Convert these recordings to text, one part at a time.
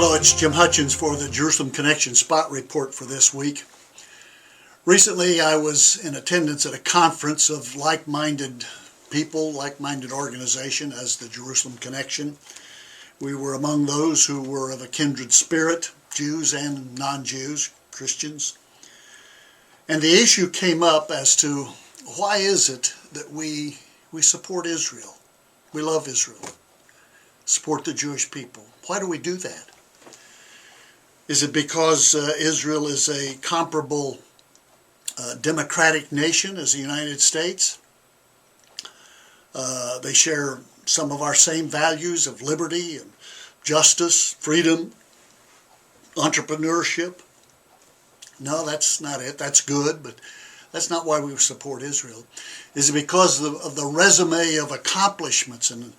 Hello, it's Jim Hutchins for the Jerusalem Connection Spot Report for this week. Recently, I was in attendance at a conference of like-minded people, like-minded organization as the Jerusalem Connection. We were among those who were of a kindred spirit, Jews and non-Jews, Christians. And the issue came up as to why is it that we support Israel? We love Israel, support the Jewish people. Why do we do that? Is it because Israel is a comparable democratic nation as the United States? They share some of our same values of liberty and justice, freedom, entrepreneurship. No, that's not it. That's good, but that's not why we support Israel. Is it because of the resume of accomplishments and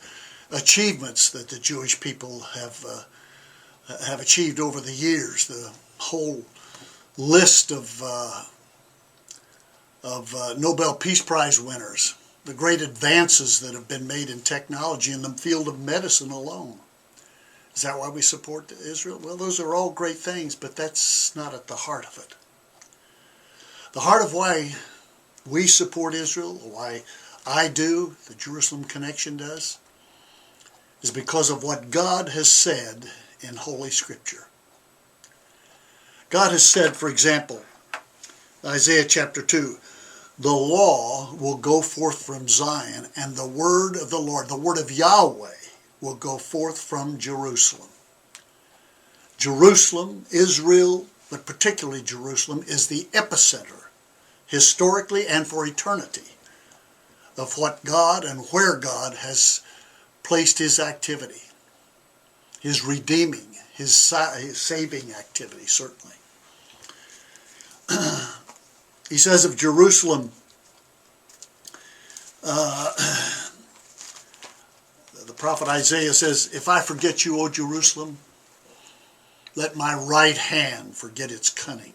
achievements that the Jewish people have achieved over the years? The whole list of Nobel Peace Prize winners, the great advances that have been made in technology in the field of medicine alone. Is that why we support Israel? Well, those are all great things, but that's not at the heart of it. The heart of why we support Israel, why I do, the Jerusalem Connection does, is because of what God has said in Holy Scripture. God has said, for example, Isaiah chapter 2, the law will go forth from Zion, and the word of the Lord, the word of Yahweh, will go forth from Jerusalem. Jerusalem, Israel, but particularly Jerusalem, is the epicenter, historically and for eternity, of what God and where God has placed His activity, His redeeming, His saving activity, certainly. He says of Jerusalem, the prophet Isaiah says, if I forget you, O Jerusalem, let my right hand forget its cunning.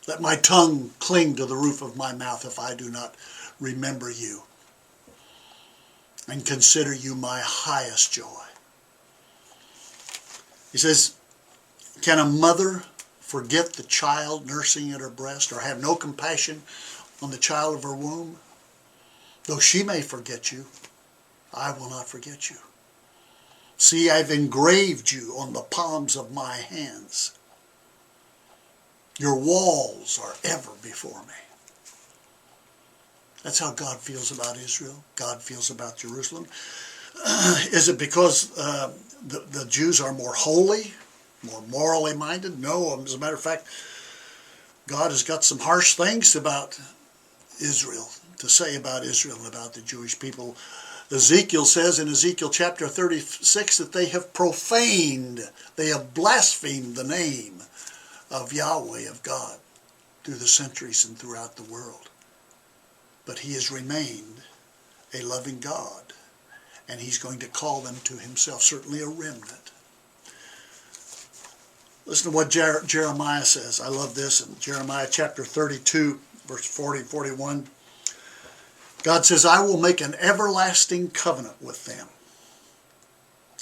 Let my tongue cling to the roof of my mouth if I do not remember you and consider you my highest joy. He says, can a mother forget the child nursing at her breast, or have no compassion on the child of her womb? Though she may forget you, I will not forget you. See, I've engraved you on the palms of my hands. Your walls are ever before me. That's how God feels about Israel. God feels about Jerusalem. Is it because the Jews are more holy, more morally minded? No, as a matter of fact, God has got some harsh things about Israel, to say about Israel and about the Jewish people. Ezekiel says in Ezekiel chapter 36 that they have profaned, they have blasphemed the name of Yahweh, of God, through the centuries and throughout the world. But He has remained a loving God, and He's going to call them to Himself, certainly a remnant. Listen to what Jeremiah says. I love this in Jeremiah chapter 32, verse 40 and 41. God says, I will make an everlasting covenant with them.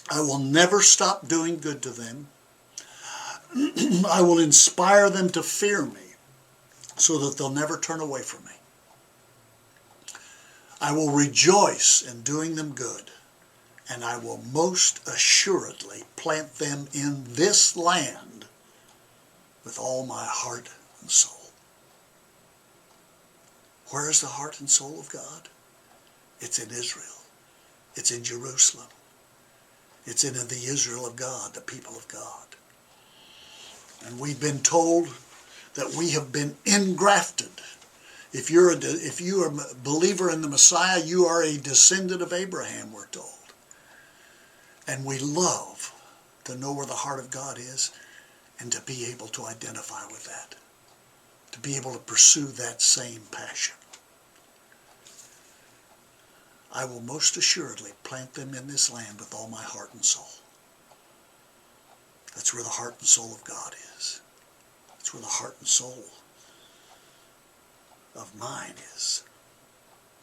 I will never stop doing good to them. I will inspire them to fear me so that they'll never turn away from me. I will rejoice in doing them good, and I will most assuredly plant them in this land with all my heart and soul. Where is the heart and soul of God? It's in Israel. It's in Jerusalem. It's in the Israel of God, the people of God. And we've been told that we have been engrafted. If you are a believer in the Messiah, you are a descendant of Abraham, we're told. And we love to know where the heart of God is and to be able to identify with that, to be able to pursue that same passion. I will most assuredly plant them in this land with all my heart and soul. That's where the heart and soul of God is. That's where the heart and soul of mine is.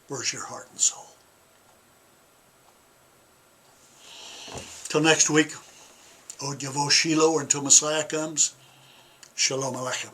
Where's your heart and soul? Till next week, Od Yavo Shiloh, until Messiah comes. Shalom Aleichem.